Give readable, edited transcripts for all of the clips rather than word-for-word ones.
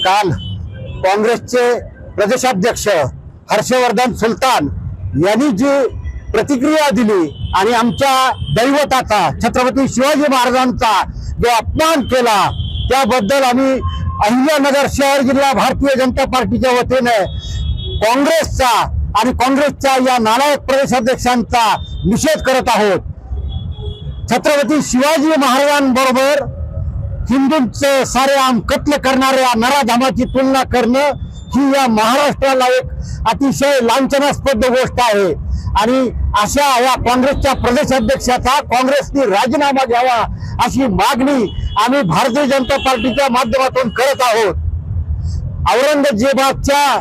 काल काँग्रेसचे प्रदेशाध्यक्ष हर्षवर्धन सुलतान यांनी जी प्रतिक्रिया दिली आणि आमच्या दैवताचा छत्रपती शिवाजी महाराजांचा जो अपमान केला त्याबद्दल आम्ही अहिल्यानगर शहर जिल्हा भारतीय जनता पार्टीच्या वतीने काँग्रेसचा आणि काँग्रेसच्या या नालायक प्रदेशाध्यक्षांचा निषेध करत आहोत। छत्रपती शिवाजी महाराजांबरोबर हिंदूंचे सारेआम कत्ल करणाऱ्या नराधमाची तुलना करणं ही या महाराष्ट्राला एक अतिशय लांछनास्पद गोष्ट आहे आणि अशा या काँग्रेसच्या प्रदेशाध्यक्षाचा काँग्रेसने राजीनामा घ्यावा अशी मागणी आम्ही भारतीय जनता पार्टीच्या माध्यमातून करत आहोत। औरंगजेबाच्या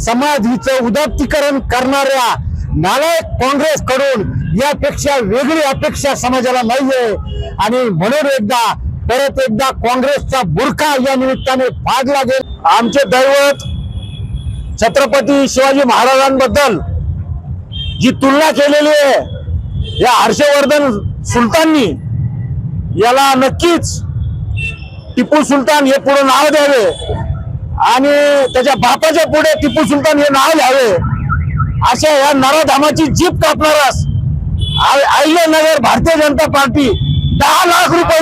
समाधीचं उदात्तीकरण करणाऱ्या नालायक काँग्रेसकडून यापेक्षा वेगळी अपेक्षा समाजाला नाहीये आणि म्हणून परत एकदा काँग्रेसचा बुरखा या निमित्ताने फाडला गेला। आमचे दैवत छत्रपती शिवाजी महाराजांबद्दल जी तुलना केलेली आहे या हर्षवर्धन सुलताननी याला नक्कीच टिपू सुलतान हे पुढे नाव द्यावे आणि त्याच्या बापाच्या पुढे टिपू सुलतान हे नाव घ्यावे अशा या नराधामाची जीभ कापणारास अहिल्यानगर भारतीय जनता पार्टी 10 लाख रुपये